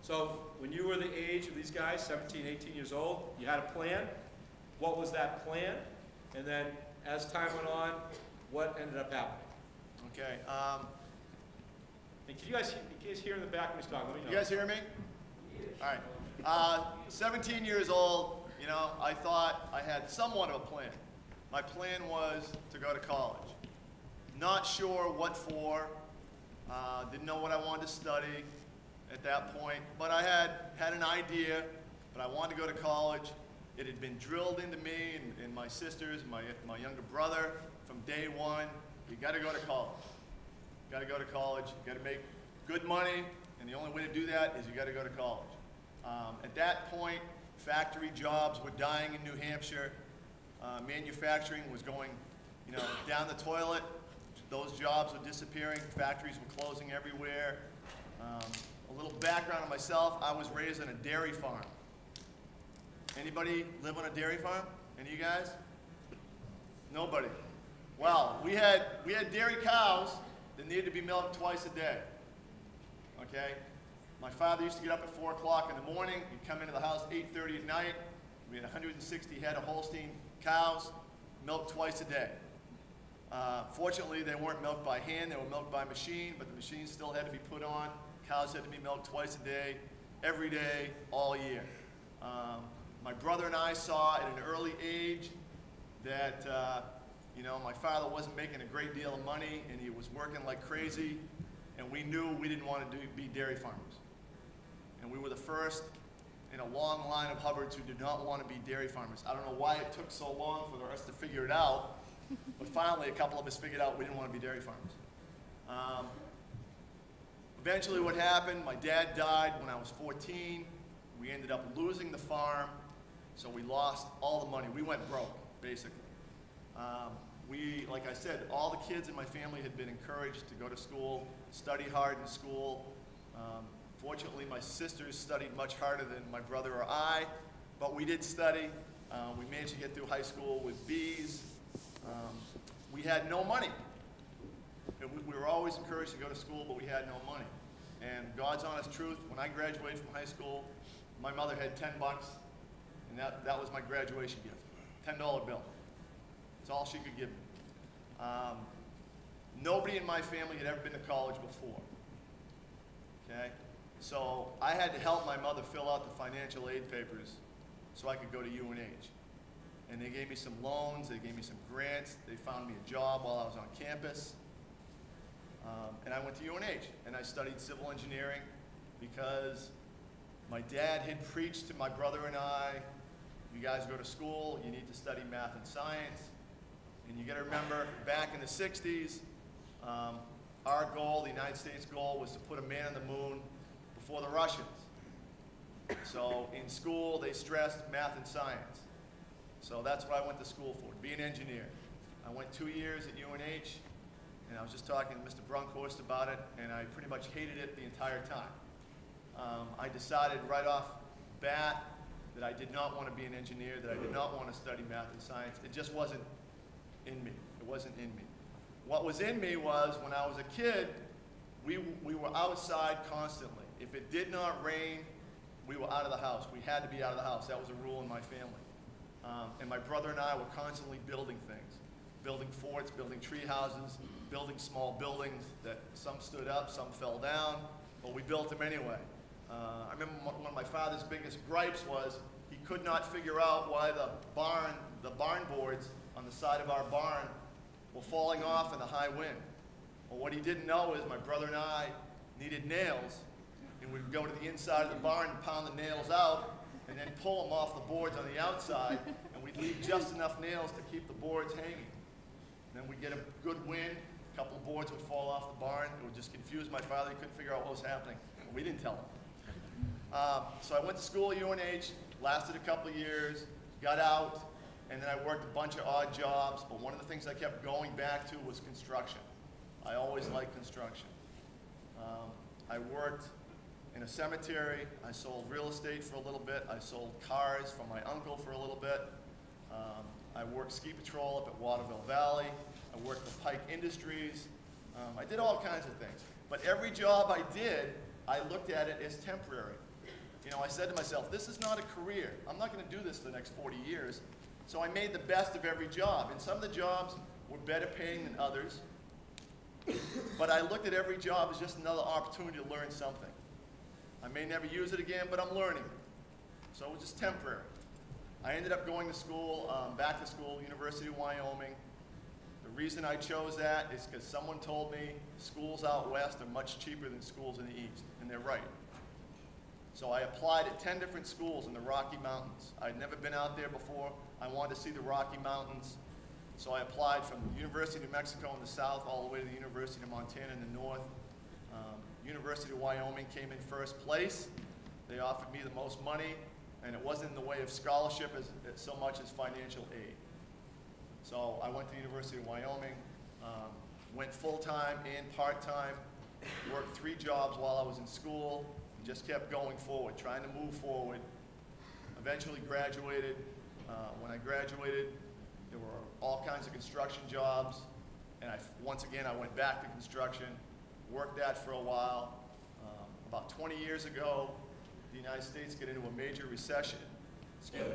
So when you were the age of these guys, 17, 18 years old, you had a plan. What was that plan? And then as time went on, what ended up happening? Okay. And can you guys hear in the back when he's talking? Let me know. You guys hear me? All right. 17 years old, you know, I thought I had somewhat of a plan. My plan was to go to college. Not sure what for. Didn't know what I wanted to study at that point, but I had an idea, but I wanted to go to college. It had been drilled into me and my sisters, my younger brother from day one. You got to go to college. You got to go to college. You got to make good money, and the only way to do that is you got to go to college. At that point, factory jobs were dying in New Hampshire. Manufacturing was going, you know, down the toilet. Those jobs were disappearing. Factories were closing everywhere. A little background on myself: I was raised on a dairy farm. Anybody live on a dairy farm? Any of you guys? Nobody. Well, we had dairy cows that needed to be milked twice a day. Okay? My father used to get up at 4 o'clock in the morning. He'd come into the house 8:30 at night. We had 160 head of Holstein cows, milked twice a day. Fortunately, they weren't milked by hand. They were milked by machine, but the machine still had to be put on. Cows had to be milked twice a day, every day, all year. My brother and I saw at an early age that you know, my father wasn't making a great deal of money, and he was working like crazy, and we knew we didn't want to be dairy farmers. And we were the first in a long line of Hubbards who did not want to be dairy farmers. I don't know why it took so long for the rest to figure it out, but finally a couple of us figured out we didn't want to be dairy farmers. Eventually what happened, my dad died when I was 14. We ended up losing the farm, so we lost all the money. We went broke, basically. Like I said, all the kids in my family had been encouraged to go to school, study hard in school. Fortunately, my sisters studied much harder than my brother or I, but we did study. We managed to get through high school with B's. We had no money. We were always encouraged to go to school, but we had no money. And God's honest truth, when I graduated from high school, my mother had 10 bucks, and that was my graduation gift, $10 bill. That's all she could give me. Nobody in my family had ever been to college before. Okay? So I had to help my mother fill out the financial aid papers so I could go to UNH. And they gave me some loans, they gave me some grants, they found me a job while I was on campus. And I went to UNH, and I studied civil engineering because my dad had preached to my brother and I, you guys go to school, you need to study math and science. And you got to remember, back in the 60s, our goal, the United States goal, was to put a man on the moon before the Russians. So in school, they stressed math and science. So that's what I went to school for, to be an engineer. I went 2 years at UNH, and I was just talking to Mr. Brunkhorst about it, and I pretty much hated it the entire time. I decided right off the bat that I did not want to be an engineer, that I did not want to study math and science. It just wasn't in me. It wasn't in me. What was in me was, when I was a kid, we were outside constantly. If it did not rain, we were out of the house. We had to be out of the house. That was a rule in my family. And my brother and I were constantly building things. Building forts, building tree houses, building small buildings that some stood up, some fell down, but we built them anyway. I remember one of my father's biggest gripes was he could not figure out why the barn boards on the side of our barn were falling off in the high wind. Well, what he didn't know is my brother and I needed nails, and we'd go to the inside of the barn and pound the nails out, and then pull them off the boards on the outside, and we'd leave just enough nails to keep the boards hanging. And then we'd get a good wind, a couple of boards would fall off the barn. It would just confuse my father. He couldn't figure out what was happening. We didn't tell him. So I went to school at UNH, lasted a couple of years, got out, and then I worked a bunch of odd jobs, but one of the things I kept going back to was construction. I always liked construction. I worked in a cemetery. I sold real estate for a little bit. I sold cars for my uncle for a little bit. I worked ski patrol up at Waterville Valley. I worked for Pike Industries. I did all kinds of things. But every job I did, I looked at it as temporary. You know, I said to myself, this is not a career. I'm not going to do this for the next 40 years. So I made the best of every job. And some of the jobs were better paying than others. But I looked at every job as just another opportunity to learn something. I may never use it again, but I'm learning. So it was just temporary. I ended up going to school, back to school, University of Wyoming. The reason I chose that is because someone told me schools out west are much cheaper than schools in the east, and they're right. So I applied at 10 different schools in the Rocky Mountains. I'd never been out there before. I wanted to see the Rocky Mountains. So I applied from the University of New Mexico in the south all the way to the University of Montana in the north. University of Wyoming came in first place. They offered me the most money, and it wasn't in the way of scholarship as so much as financial aid. So I went to the University of Wyoming, went full-time and part-time, worked 3 jobs while I was in school, and just kept going forward, trying to move forward. Eventually graduated. When I graduated, there were all kinds of construction jobs, and once again I went back to construction, worked that for a while. About 20 years ago, the United States got into a major recession. Excuse me.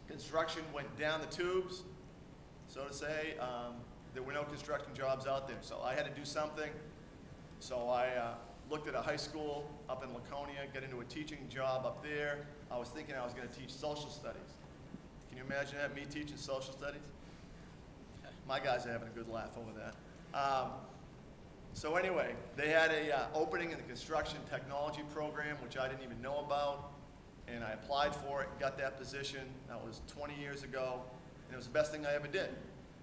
Construction went down the tubes, so to say. There were no construction jobs out there, so I had to do something. So I looked at a high school up in Laconia, got into a teaching job up there. I was thinking I was going to teach social studies. Can you imagine that, me teaching social studies? My guys are having a good laugh over that. So anyway, they had a opening in the construction technology program, which I didn't even know about, and I applied for it and got that position. That was 20 years ago, and it was the best thing I ever did.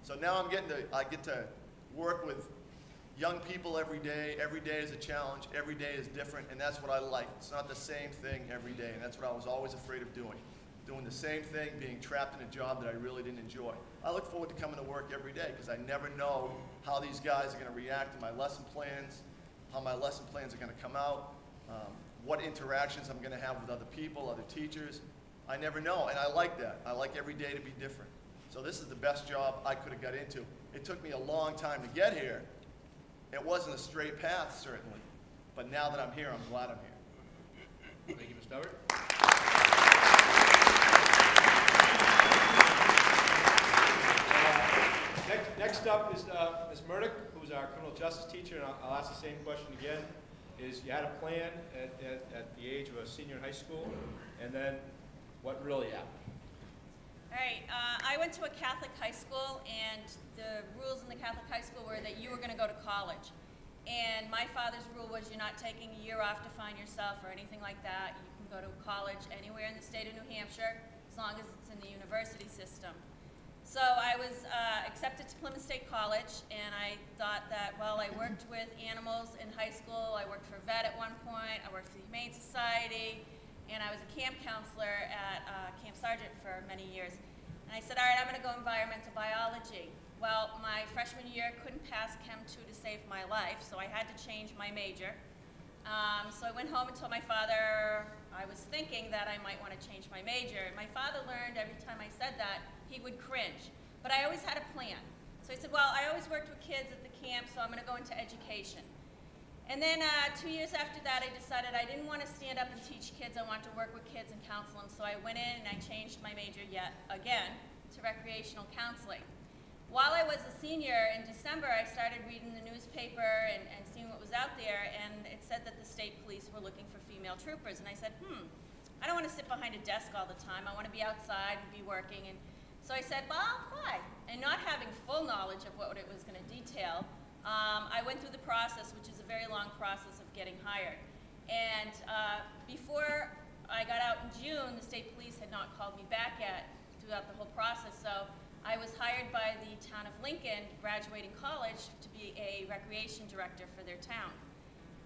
So now I get to work with young people every day. Every day is a challenge. Every day is different, and that's what I like. It's not the same thing every day, and that's what I was always afraid of doing. Doing the same thing, being trapped in a job that I really didn't enjoy. I look forward to coming to work every day because I never know how these guys are going to react to my lesson plans, how my lesson plans are going to come out, what interactions I'm going to have with other people, other teachers. I never know, and I like that. I like every day to be different. So this is the best job I could have got into. It took me a long time to get here. It wasn't a straight path, certainly, but now that I'm here, I'm glad I'm here. Thank you, Mr. Hubbard. Next up is Ms. Murdoch, who's our criminal justice teacher, and I'll ask the same question again. You had a plan at the age of a senior in high school, and then what really happened? All right, I went to a Catholic high school, and the rules in the Catholic high school were that you were going to go to college. And my father's rule was you're not taking a year off to find yourself or anything like that. You can go to college anywhere in the state of New Hampshire as long as it's in the university system. So I was accepted to Plymouth State College, and I thought that, well, I worked with animals in high school. I worked for vet at one point. I worked for the Humane Society, and I was a camp counselor at Camp Sargent for many years. And I said, all right, I'm going to go environmental biology. Well, my freshman year couldn't pass Chem 2 to save my life, so I had to change my major. So I went home and told my father I was thinking that I might want to change my major. And my father learned every time I said that, he would cringe. But I always had a plan. So I said, well, I always worked with kids at the camp, so I'm going to go into education. And then 2 years after that, I decided I didn't want to stand up and teach kids. I wanted to work with kids and counsel them. So I went in and I changed my major yet again to recreational counseling. While I was a senior in December, I started reading the newspaper and seeing what was out there, and it said that the state police were looking for female troopers. And I said, I don't want to sit behind a desk all the time. I want to be outside and be working. And so I said, well, I'll apply. And not having full knowledge of what it was going to detail, I went through the process, which is a very long process of getting hired. And before I got out in June, the state police had not called me back yet throughout the whole process. So I was hired by the town of Lincoln, graduating college, to be a recreation director for their town.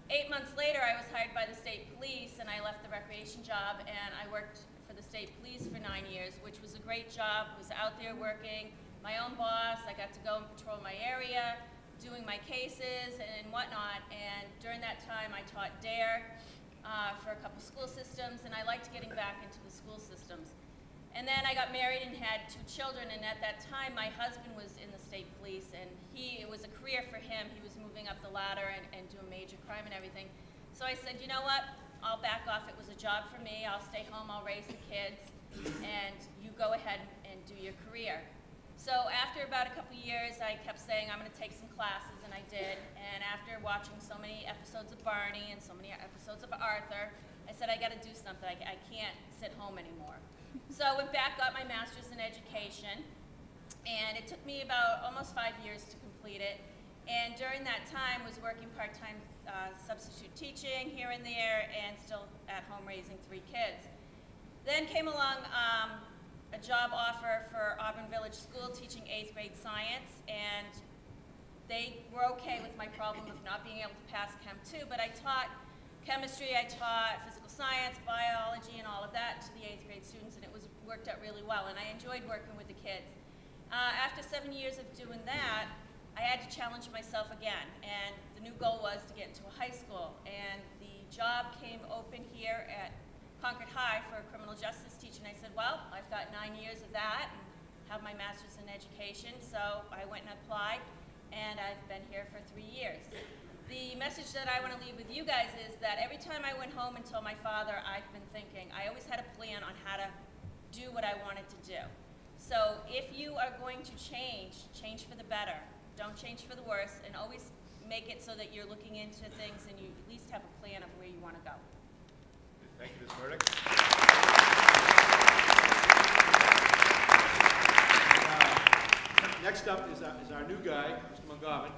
8 months later, I was hired by the state police, and I left the recreation job, and I worked for the state police for 9 years, which was a great job. I was out there working, my own boss. I got to go and patrol my area, doing my cases and whatnot. And during that time, I taught DARE for a couple school systems, and I liked getting back into the school systems. And then I got married and had 2 children, and at that time, my husband was in the state police, and it was a career for him. He was moving up the ladder and doing major crime and everything. So I said, you know what, I'll back off. It was a job for me. I'll stay home, I'll raise the kids, and you go ahead and do your career. So after about a couple of years, I kept saying I'm going to take some classes, and I did. And after watching so many episodes of Barney and so many episodes of Arthur, I said I got to do something. I can't sit home anymore. So I went back, got my master's in education, and it took me about almost 5 years to complete it. And during that time, was working part-time substitute teaching here and there, and still at home raising 3 kids. Then came along a job offer for Auburn Village School teaching 8th grade science, and they were okay with my problem of not being able to pass Chem 2, but I taught chemistry, I taught physical science, biology, and all of that to the 8th grade students, and it worked out really well, and I enjoyed working with the kids. After 7 years of doing that, I had to challenge myself again, and the new goal was to get into a high school, and the job came open here at Concord High for a criminal justice teacher, and I said, well, I've got 9 years of that and have my master's in education, so I went and applied, and I've been here for 3 years. The message that I want to leave with you guys is that every time I went home and told my father, I've been thinking, I always had a plan on how to do what I wanted to do. So if you are going to change, change for the better. Don't change for the worse, and always make it so that you're looking into things and you at least have a plan of where you want to go. Thank you, Ms. Burdick. Next up is our new guy, Mr. Mungovan.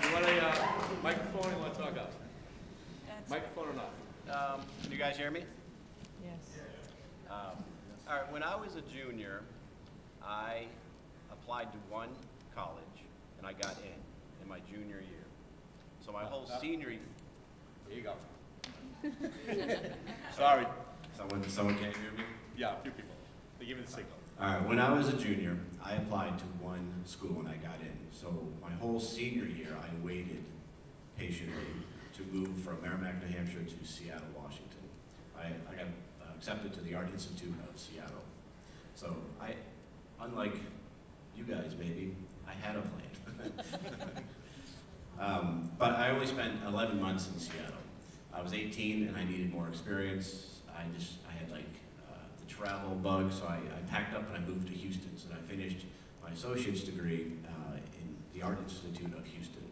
You want a microphone or you want to talk up? Microphone or not? Can you guys hear me? Yes. All right, when I was a junior, I applied to one college, and I got in my junior year. So my whole senior year... There you go. Sorry. Someone can't hear me? Yeah, a few people. They give me the signal. All right, when I was a junior, I applied to one school and I got in. So my whole senior year, I waited patiently to move from Merrimack, New Hampshire to Seattle, Washington. I got accepted to the Art Institute of Seattle. So unlike you guys maybe, I had a plan. But I only spent 11 months in Seattle. I was 18 and I needed more experience. I had like the travel bug, so I packed up and I moved to Houston. So I finished my associate's degree in the Art Institute of Houston.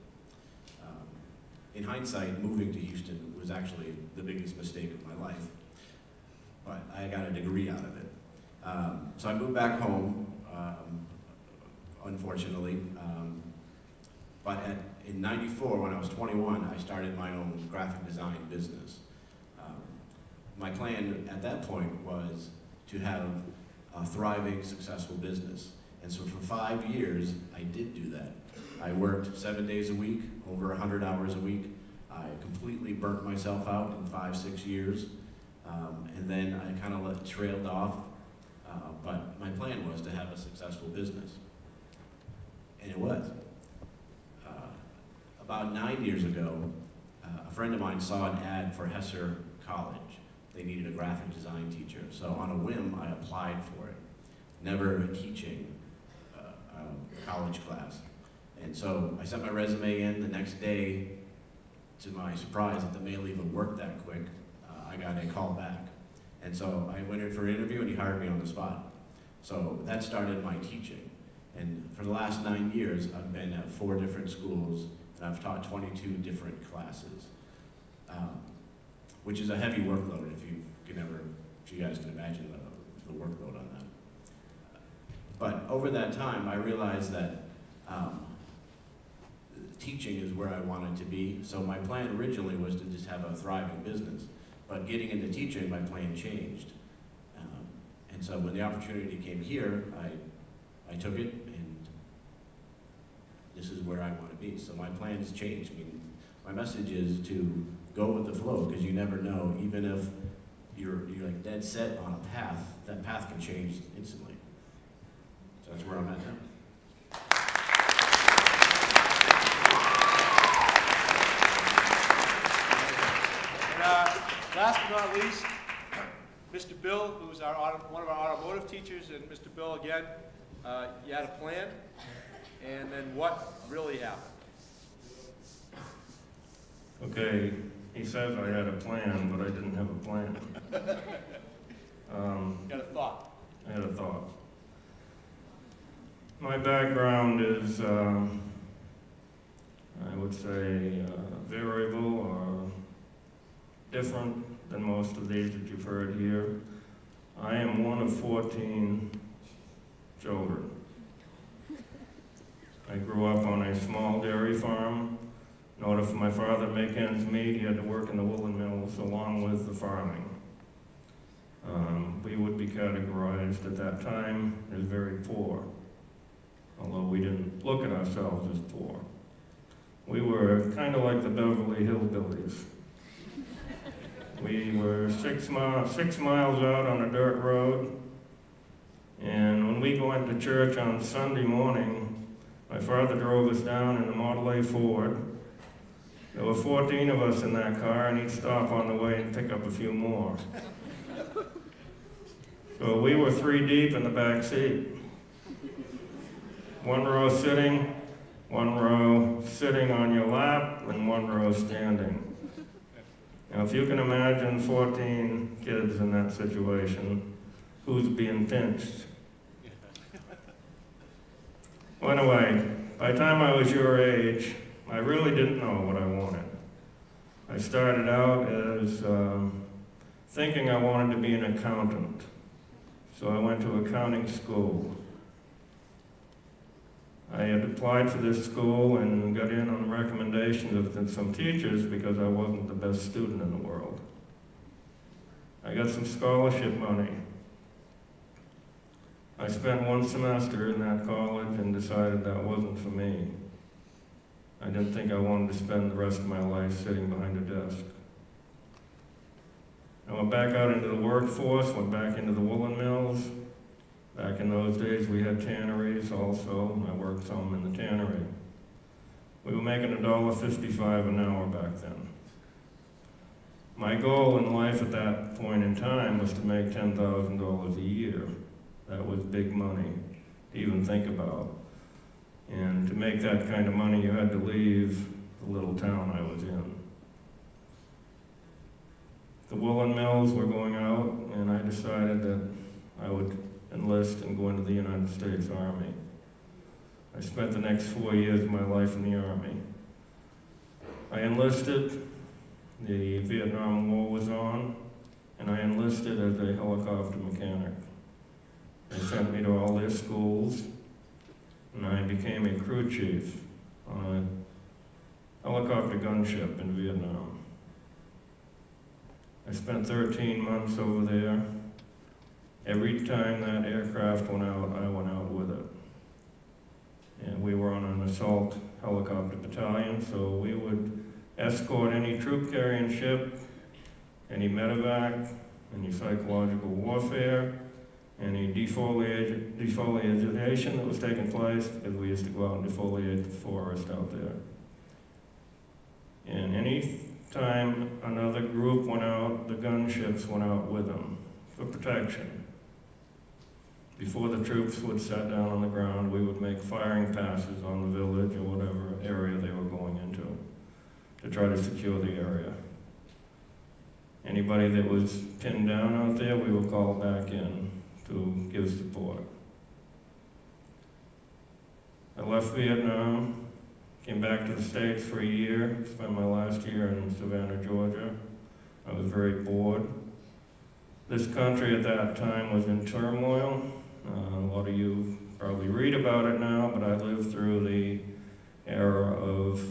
In hindsight, moving to Houston was actually the biggest mistake of my life, but I got a degree out of it. So I moved back home, unfortunately, but in '94, when I was 21, I started my own graphic design business. My plan at that point was to have a thriving, successful business. And so for 5 years, I did do that. I worked 7 days a week, over 100 hours a week. I completely burnt myself out in 5-6 years. And then I kind of trailed off. But my plan was to have a successful business. And it was. About 9 years ago, a friend of mine saw an ad for Hesser College. They needed a graphic design teacher. So on a whim, I applied for it, never teaching a college class. And so I sent my resume in. The next day, to my surprise, that the mail even worked that quick, I got a call back. And so I went in for an interview and he hired me on the spot. So that started my teaching. And for the last 9 years, I've been at 4 different schools and I've taught 22 different classes, which is a heavy workload if you guys can imagine the workload on that. But over that time, I realized that teaching is where I wanted to be. So my plan originally was to just have a thriving business. But getting into teaching, my plan changed. And so when the opportunity came here, I took it, and this is where I want to be. So my plans changed. I mean, my message is to go with the flow, because you never know, even if you're like dead set on a path, that path can change instantly. So that's where I'm at now. And last but not least, Mr. Bill, who's one of our automotive teachers, and Mr. Bill, again, you had a plan, and then what really happened? Okay, he says I had a plan, but I didn't have a plan. Got a thought? I had a thought. My background is, I would say, variable or different than most of these that you've heard here. I am one of 14 children. I grew up on a small dairy farm. In order for my father to make ends meet, he had to work in the woolen mills along with the farming. We would be categorized at that time as very poor, although we didn't look at ourselves as poor. We were kind of like the Beverly Hillbillies. We were 6 miles out on a dirt road, and when we went to church on Sunday morning, my father drove us down in a Model A Ford. There were 14 of us in that car, and he'd stop on the way and pick up a few more. So we were 3 deep in the back seat. 1 row sitting, 1 row sitting on your lap, and 1 row standing. Now, if you can imagine 14 kids in that situation, who's being pinched? Well, anyway, by the time I was your age, I really didn't know what I wanted. I started out as thinking I wanted to be an accountant. So I went to accounting school. I had applied for this school and got in on recommendations of some teachers because I wasn't the best student in the world. I got some scholarship money. I spent 1 semester in that college and decided that wasn't for me. I didn't think I wanted to spend the rest of my life sitting behind a desk. I went back out into the workforce, went back into the woolen mills. Back in those days, we had tanneries also. I worked some in the tannery. We were making $1.55 an hour back then. My goal in life at that point in time was to make $10,000 a year. That was big money to even think about. And to make that kind of money, you had to leave the little town I was in. The woolen mills were going out, and I decided that I would enlist and go into the United States Army. I spent the next 4 years of my life in the Army. I enlisted, the Vietnam War was on, and I enlisted as a helicopter mechanic. They sent me to all their schools, and I became a crew chief on a helicopter gunship in Vietnam. I spent 13 months over there. Every time that aircraft went out, I went out with it. And we were on an assault helicopter battalion, so we would escort any troop-carrying ship, any medevac, any psychological warfare, any defoliation that was taking place, because we used to go out and defoliate the forest out there. And any time another group went out, the gunships went out with them for protection. Before the troops would sit down on the ground, we would make firing passes on the village or whatever area they were going into to try to secure the area. Anybody that was pinned down out there, we would call back in to give support. I left Vietnam, came back to the States for a year, spent my last year in Savannah, Georgia. I was very bored. This country at that time was in turmoil. A lot of you probably read about it now, but I lived through the era of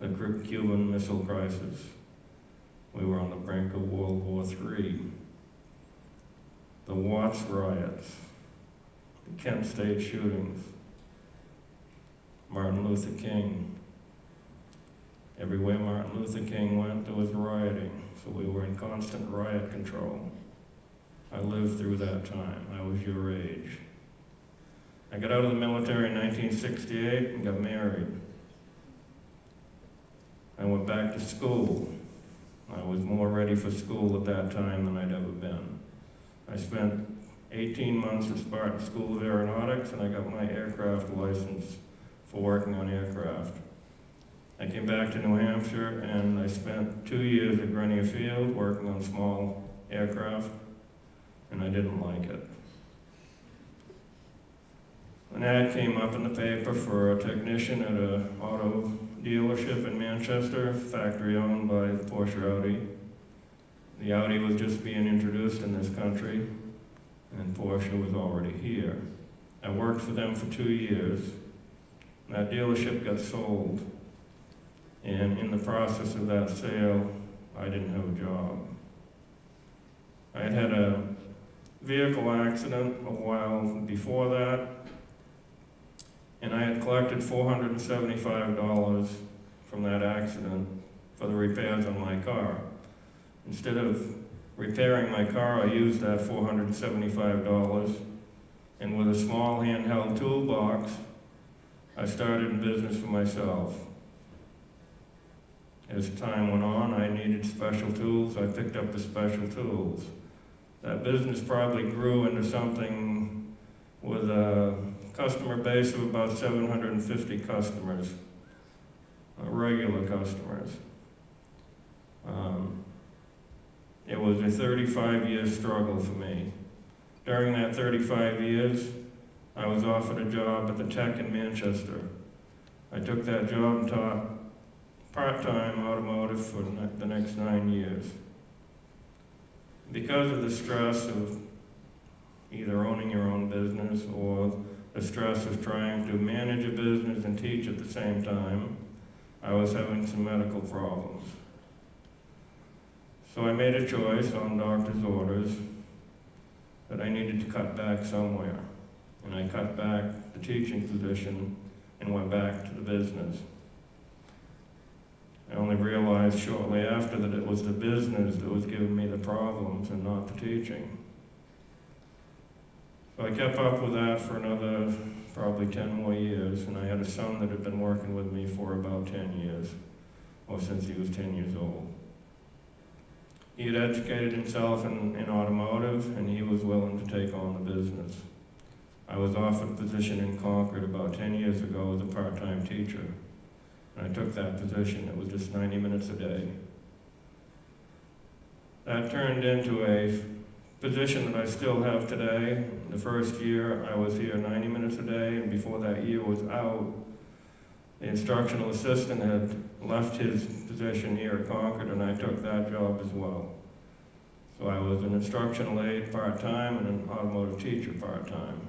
the Cuban Missile Crisis. We were on the brink of World War III. The Watts riots, the Kent State shootings, Martin Luther King. Everywhere Martin Luther King went, there was rioting, so we were in constant riot control. I lived through that time. I was your age. I got out of the military in 1968 and got married. I went back to school. I was more ready for school at that time than I'd ever been. I spent 18 months at Spartan School of Aeronautics, and I got my aircraft license for working on aircraft. I came back to New Hampshire and I spent 2 years at Grenier Field working on small aircraft, and I didn't like it. An ad came up in the paper for a technician at an auto dealership in Manchester, factory owned by Porsche Audi. The Audi was just being introduced in this country, and Porsche was already here. I worked for them for 2 years. That dealership got sold, and in the process of that sale, I didn't have a job. I had had a vehicle accident a while before that, and I had collected $475 from that accident for the repairs on my car. Instead of repairing my car, I used that $475, and with a small handheld toolbox, I started in business for myself. As time went on, I needed special tools. I picked up the special tools. That business probably grew into something with a customer base of about 750 customers, regular customers. It was a 35-year struggle for me. During that 35 years, I was offered a job at the Tech in Manchester. I took that job and taught part-time automotive for the next 9 years. Because of the stress of either owning your own business or the stress of trying to manage a business and teach at the same time, I was having some medical problems. So I made a choice on doctor's orders that I needed to cut back somewhere. And I cut back the teaching position and went back to the business. I only realized shortly after that it was the business that was giving me the problems and not the teaching. So I kept up with that for another probably 10 more years, and I had a son that had been working with me for about 10 years, or since he was 10 years old. He had educated himself in automotive, and he was willing to take on the business. I was offered a position in Concord about 10 years ago as a part-time teacher. And I took that position. It was just 90 minutes a day. That turned into a position that I still have today. The first year I was here 90 minutes a day, and before that year was out, the instructional assistant had left his position here at Concord, and I took that job as well. So I was an instructional aide part-time and an automotive teacher part-time.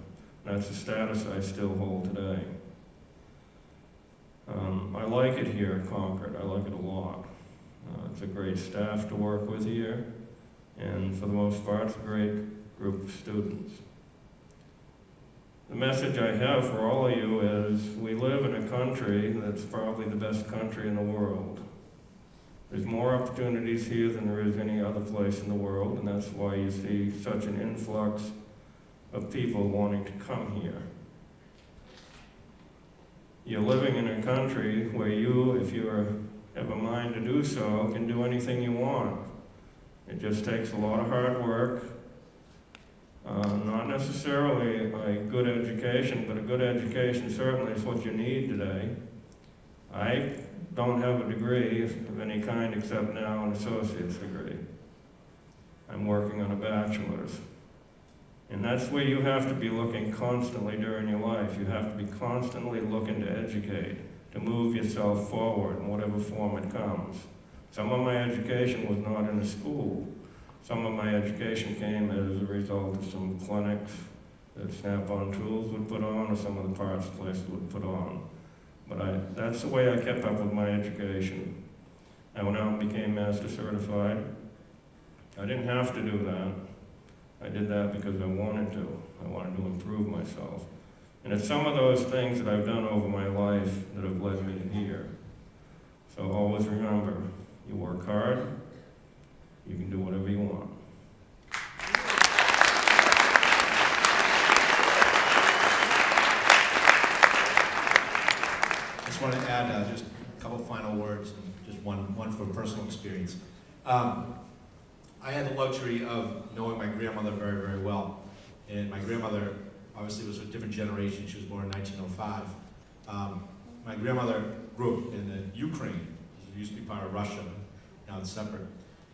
That's the status I still hold today. I like it here at Concord. I like it a lot. It's a great staff to work with here, and for the most part, it's a great group of students. The message I have for all of you is we live in a country that's probably the best country in the world. There's more opportunities here than there is any other place in the world, and that's why you see such an influx of people wanting to come here. You're living in a country where you, if you have a mind to do so, can do anything you want. It just takes a lot of hard work, not necessarily a good education, but a good education certainly is what you need today. I don't have a degree of any kind except now an associate's degree. I'm working on a bachelor's. And that's where you have to be looking constantly during your life. You have to be constantly looking to educate, to move yourself forward in whatever form it comes. Some of my education was not in a school. Some of my education came as a result of some clinics that Snap-on Tools would put on, or some of the parts places would put on. But that's the way I kept up with my education. I went out and became master certified. I didn't have to do that. I did that because I wanted to. I wanted to improve myself. And it's some of those things that I've done over my life that have led me to here. So always remember, you work hard, you can do whatever you want. I just want to add just a couple final words, and just one from personal experience. I had the luxury of knowing my grandmother very, very well. And my grandmother obviously was a different generation. She was born in 1905. My grandmother grew up in the Ukraine. It used to be part of Russia, now it's separate.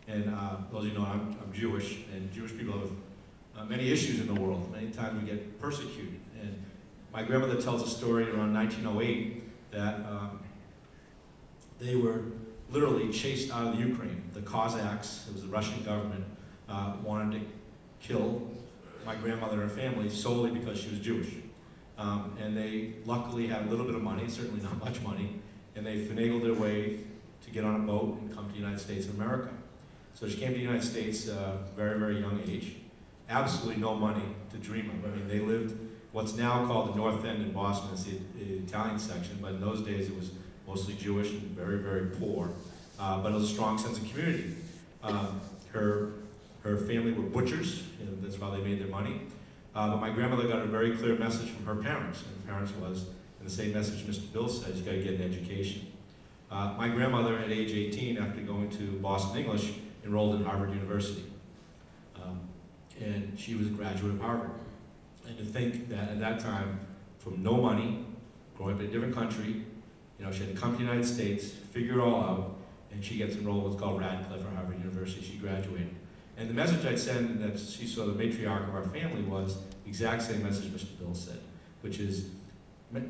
And those of you know, I'm Jewish, and Jewish people have many issues in the world. Many times we get persecuted. And my grandmother tells a story around 1908 that they were literally chased out of the Ukraine. The Cossacks, it was the Russian government, wanted to kill my grandmother and her family solely because she was Jewish. And they luckily had a little bit of money, certainly not much money, and they finagled their way to get on a boat and come to the United States of America. So she came to the United States at a very, very young age. Absolutely no money to dream of. I mean, they lived what's now called the North End in Boston. It's the Italian section, but in those days it was mostly Jewish and very, very poor. But it was a strong sense of community. Her family were butchers, and that's how they made their money. But my grandmother got a very clear message from her parents, and her parents was, and the same message Mr. Bill says, you got to get an education. My grandmother, at age 18, after going to Boston English, enrolled in Harvard University. And she was a graduate of Harvard. And to think that at that time, from no money, growing up in a different country, you know, she had to come to the United States, figure it all out, and she gets enrolled in what's called Radcliffe or Harvard University. She graduated. And the message I'd send that she saw the matriarch of our family was the exact same message Mr. Bill said, which is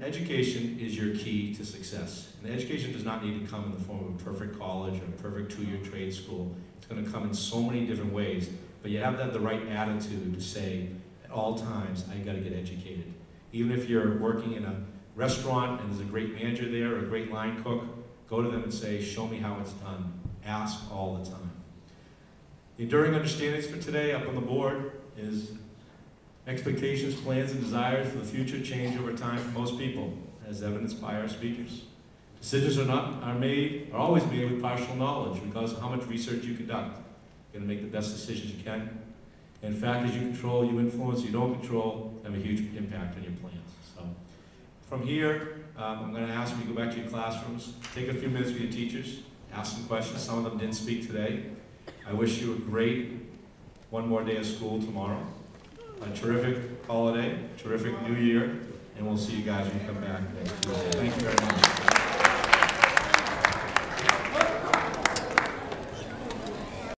education is your key to success. And education does not need to come in the form of a perfect college or a perfect two-year trade school. It's going to come in so many different ways, but you have to have the right attitude to say, at all times, I got to get educated. Even if you're working in a restaurant and there's a great manager there or a great line cook, go to them and say, show me how it's done. Ask all the time. The enduring understandings for today up on the board is expectations, plans, and desires for the future change over time for most people, as evidenced by our speakers. Decisions are always made with partial knowledge, regardless of how much research you conduct. You're going to make the best decisions you can. And factors you control, you influence, you don't control, have a huge impact on your plans. So, from here, I'm going to ask you to go back to your classrooms, take a few minutes with your teachers, ask some questions. Some of them didn't speak today. I wish you a great one more day of school tomorrow. A terrific holiday, terrific new year, and we'll see you guys when you come back next Tuesday. Thank you very much.